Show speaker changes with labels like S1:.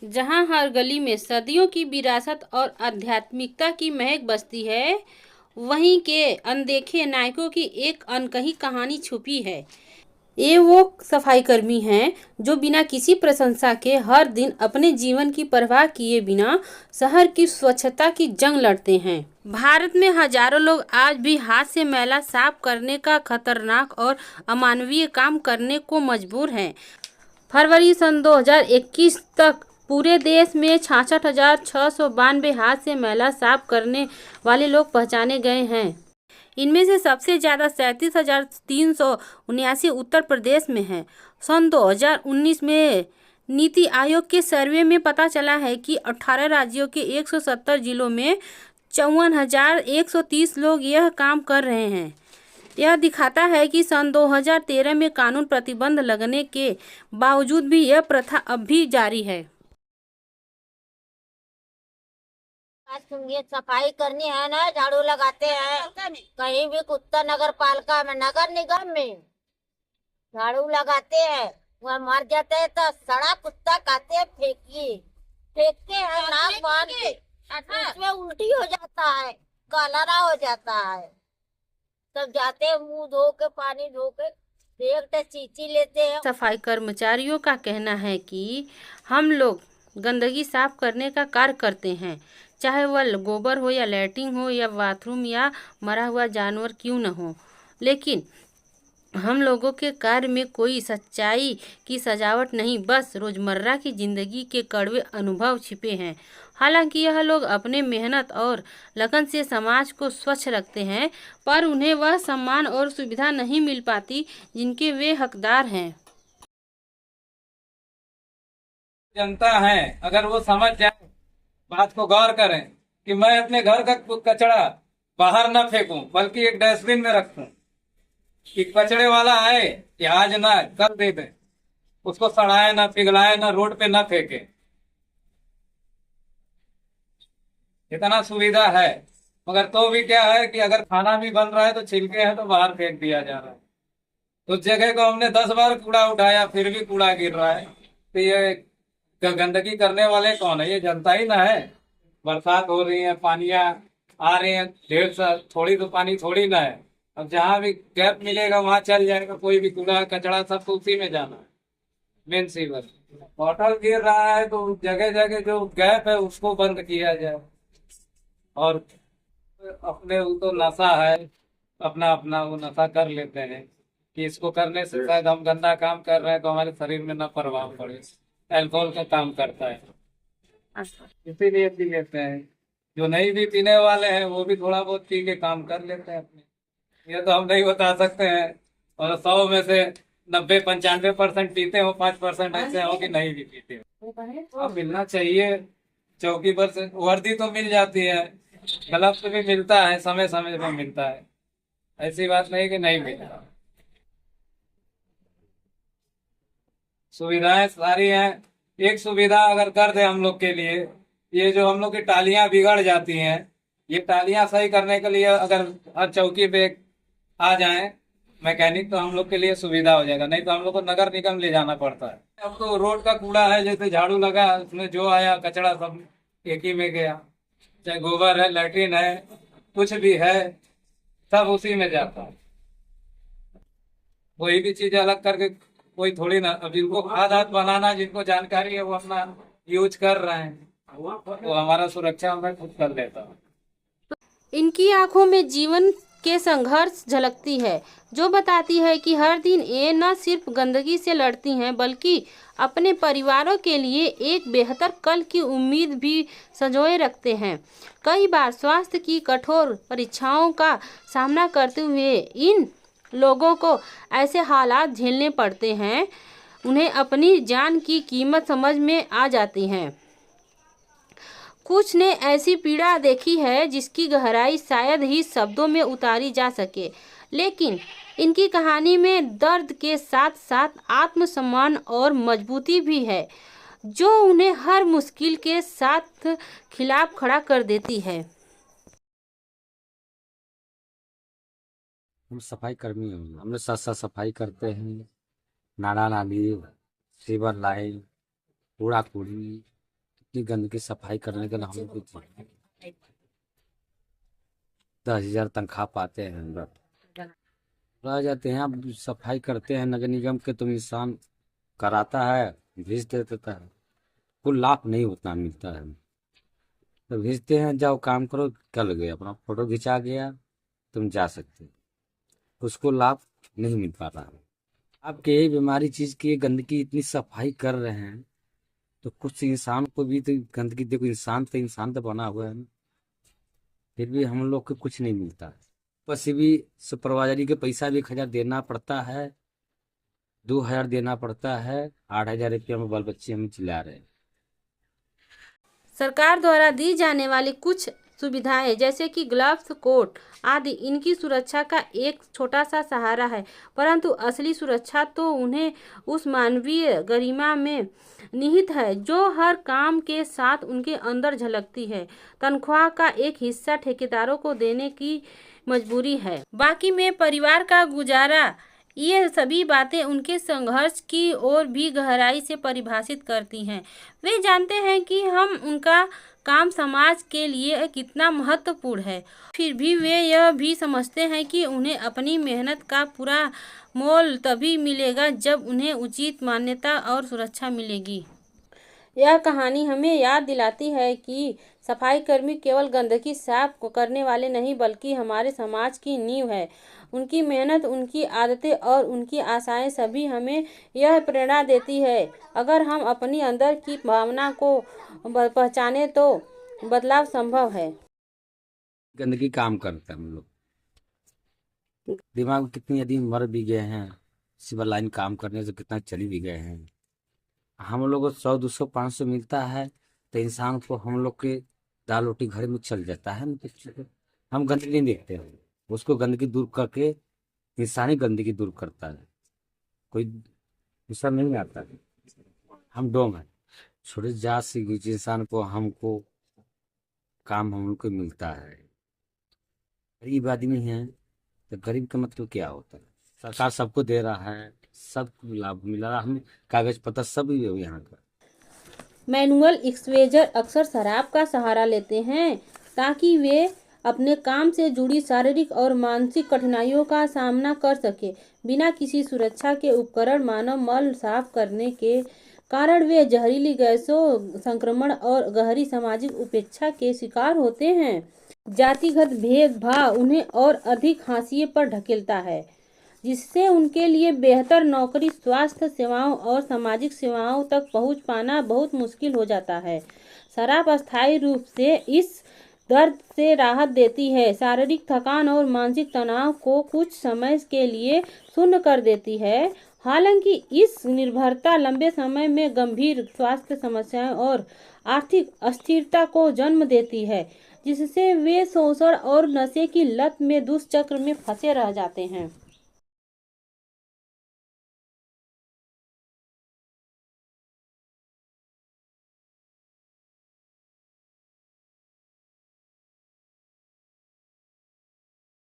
S1: जहां हर गली में सदियों की विरासत और आध्यात्मिकता की महक बसती है, वहीं के अनदेखे नायकों की एक अनकही कहानी छुपी है। ये वो सफाई कर्मी हैं जो बिना किसी प्रशंसा के हर दिन अपने जीवन की परवाह किए बिना शहर की स्वच्छता की जंग लड़ते हैं। भारत में हजारों लोग आज भी हाथ से मैला साफ करने का खतरनाक और अमानवीय काम करने को मजबूर हैं। फरवरी सन 2021 तक पूरे देश में 66,692 हाथ से मैला साफ करने वाले लोग पहचाने गए हैं। इनमें से सबसे ज़्यादा 37,379 उत्तर प्रदेश में है। सन 2019 में नीति आयोग के सर्वे में पता चला है कि 18 राज्यों के 170 जिलों में 54,130 लोग यह काम कर रहे हैं। यह दिखाता है कि सन 2013 में कानून प्रतिबंध लगने के बावजूद भी यह प्रथा अब भी जारी है।
S2: ये सफाई करनी है ना, झाड़ू लगाते हैं कहीं भी, कुत्ता नगर पालिका में, नगर निगम में झाड़ू लगाते हैं, वह मर जाते हैं तो सड़ा कुत्ता खाते हैं, फेंकते हैं नाक बांध के, उसमें उल्टी हो जाता है, कलरा हो जाता है। तब जाते हैं मुंह धो के, पानी धो के, एक चींची लेते हैं।
S1: सफाई कर्मचारियों का कहना है कि हम लोग गंदगी साफ करने का कार्य करते हैं, चाहे वह गोबर हो या लैट्रिन हो या बाथरूम या मरा हुआ जानवर क्यों न हो, लेकिन हम लोगों के कार्य में कोई सच्चाई की सजावट नहीं, बस रोजमर्रा की जिंदगी के कड़वे अनुभव छिपे हैं। हालांकि यह लोग अपने मेहनत और लगन से समाज को स्वच्छ रखते हैं, पर उन्हें वह सम्मान और सुविधा नहीं मिल पाती जिनके वे हकदार हैं।
S3: जनता है, अगर वो समझ जाए, बात को गौर करें कि मैं अपने घर का कचरा बाहर न फेंकूं बल्कि एक डस्टबिन में रखूं, कि कचरे वाला आए कि आज ना कल दे दे, उसको सड़ाए ना पिघलाए ना रोड पे ना फेंके। इतना सुविधा है, मगर तो भी क्या है कि अगर खाना भी बन रहा है तो छिलके हैं तो बाहर फेंक दिया जा रहा है। उस जगह को हमने 10 बार कूड़ा उठाया फिर भी कूड़ा गिर रहा है, तो ये गंदगी करने वाले कौन है? ये जनता ही ना है। बरसात हो रही है, पानियां आ रही है, ढेर सा, थोड़ी तो पानी थोड़ी ना है। अब जहां भी गैप मिलेगा वहां चल जाएगा, कोई भी कूड़ा कचड़ा सब तो उसी में जाना है। मेन सी बस होटल गिर रहा है तो जगह जगह जो गैप है उसको बंद किया जाए। और अपने वो तो नशा है, अपना अपना वो नशा कर लेते हैं कि इसको करने से शायद हम गंदा काम कर रहे हैं तो हमारे शरीर में ना प्रभाव पड़े। अल्कोहल का काम करता है, इसीलिए पी लेते हैं। जो नहीं भी पीने वाले हैं वो भी थोड़ा बहुत पी के काम कर लेते हैं अपने। ये तो हम नहीं बता सकते हैं। और 100 में से 90-95% पीते हो, 5% ऐसे हो कि नहीं भी पीते हो। अब मिलना चाहिए, चौकी पर से वर्दी तो मिल जाती है, ग्लव्स भी मिलता है, समय समय पे मिलता है, ऐसी बात नहीं कि नहीं मिलता। सुविधाएं सारी हैं। एक सुविधा अगर कर दे हम लोग के लिए, ये जो हम लोग की टालियां बिगड़ जाती हैं, ये टालियां सही करने के लिए अगर हर चौकी पे आ जाए मैकेनिक तो हम लोग के लिए सुविधा हो जाएगा, नहीं तो हम लोग को नगर निगम ले जाना पड़ता है। अब तो रोड का कूड़ा है, जैसे झाड़ू लगा उसमें जो आया कचड़ा सब एक ही में गया, चाहे गोबर है, लैट्रिन है, कुछ भी है, सब उसी में जाता है। कोई भी चीज अलग करके कोई थोड़ी ना, अब जिनको खाद हाथ बनाना, जिनको जानकारी है वो अपना यूज कर रहे हैं, वो हमारा सुरक्षा हमें खुद कर लेता है।
S1: इनकी आंखों में जीवन के संघर्ष झलकती है, जो बताती है कि हर दिन ये न सिर्फ गंदगी से लड़ती हैं बल्कि अपने परिवारों के लिए एक बेहतर कल की उम्मीद भी संजोए रखते हैं। कई बार स्वास्थ्य की कठोर परीक्षाओं का सामना करते हुए इन लोगों को ऐसे हालात झेलने पड़ते हैं, उन्हें अपनी जान की कीमत समझ में आ जाती है। कुछ ने ऐसी पीड़ा देखी है जिसकी गहराई शायद ही शब्दों में उतारी जा सके, लेकिन इनकी कहानी में दर्द के साथ साथ आत्मसम्मान और मजबूती भी है, जो उन्हें हर मुश्किल के साथ खिलाफ खड़ा कर देती है।
S4: हम सफाई कर्मी हैं, हम लोग साथ साथ सफाई करते हैं। नाला नाली, सीवर लाइन, कूड़ा कूड़ी, इतनी गंदगी सफाई करने के लिए हम लोग 10,000 तनख्वाह पाते हैं हम लोग, रह जाते हैं। अब सफाई करते हैं नगर निगम के, तो इंसान कराता है, भेज देता है, कोई लाभ नहीं उतना मिलता है। तो भेजते हैं, जाओ काम करो, कल गए, अपना फोटो खिंचा गया, तुम जा सकते हो, उसको लाभ नहीं मिल पा रहा है। आपके यही बीमारी चीज की गंदगी इतनी सफाई कर रहे हैं, तो कुछ इंसान को भी तो गंदगी, देखो इंसान तो बना हुआ है ना, फिर भी हम लोग को कुछ नहीं मिलता है। बस भी सुपरवाइजरी के पैसा भी 1,000 देना पड़ता है, 2,000 देना पड़ता है, 8,000 रुपया में बाल बच्चे हम चिल्ला रहे हैं।
S1: सरकार द्वारा दी जाने वाली कुछ सुविधाएं जैसे कि ग्लव्स, कोट आदि इनकी सुरक्षा का एक छोटा सा सहारा है, परंतु असली सुरक्षा तो उन्हें उस मानवीय गरिमा में निहित है जो हर काम के साथ उनके अंदर झलकती है। तनख्वाह का एक हिस्सा ठेकेदारों को देने की मजबूरी है, बाकी में परिवार का गुजारा। ये सभी बातें उनके संघर्ष की ओर भी गहराई से परिभाषित करती हैं। वे जानते हैं कि हम उनका काम समाज के लिए कितना महत्वपूर्ण है, फिर भी वे यह भी समझते हैं कि उन्हें अपनी मेहनत का पूरा मोल तभी मिलेगा जब उन्हें उचित मान्यता और सुरक्षा मिलेगी। यह कहानी हमें याद दिलाती है कि सफाई कर्मी केवल गंदगी साफ करने वाले नहीं बल्कि हमारे समाज की नींव है। उनकी मेहनत, उनकी आदतें और उनकी आशाएं सभी हमें यह प्रेरणा देती है। अगर हम अपनी अंदर की भावना को पहचाने तो बदलाव संभव है।
S4: गंदगी काम करता है हम लोग, दिमाग में कितनी यदि मर भी गए हैं, सिविल लाइन काम करने से कितना चली भी गए हैं। हम लोग को 100, 200, 500 मिलता है तो इंसान को हम लोग के दाल रोटी घर में चल जाता है ना, तो हम गंदगी नहीं देखते हैं, उसको गंदगी दूर करके इंसान ही गंदगी दूर करता है, कोई दूसरा नहीं आता है। हम डोम है, छोटे जात से इंसान को हमको काम हम लोग को मिलता है। गरीब आदमी है तो गरीब का मतलब क्या होता है? सरकार सबको दे रहा है, सब लाभ मिल रहा है, हम कागज पत्र सब यहाँ का।
S1: मैनुअल एक्सवेजर अक्सर शराब का सहारा लेते हैं ताकि वे अपने काम से जुड़ी शारीरिक और मानसिक कठिनाइयों का सामना कर सके। बिना किसी सुरक्षा के उपकरण मानव मल साफ करने के कारण वे जहरीली गैसों, संक्रमण और गहरी सामाजिक उपेक्षा के शिकार होते हैं। जातिगत भेदभाव उन्हें और अधिक हाशिए पर ढकेलता है, जिससे उनके लिए बेहतर नौकरी, स्वास्थ्य सेवाओं और सामाजिक सेवाओं तक पहुंच पाना बहुत मुश्किल हो जाता है। शराब अस्थायी रूप से इस दर्द से राहत देती है, शारीरिक थकान और मानसिक तनाव को कुछ समय के लिए शून्य कर देती है। हालांकि इस निर्भरता लंबे समय में गंभीर स्वास्थ्य समस्याएं और आर्थिक अस्थिरता को जन्म देती है, जिससे वे शोषण और नशे की लत में दुष्चक्र में फंसे रह जाते हैं।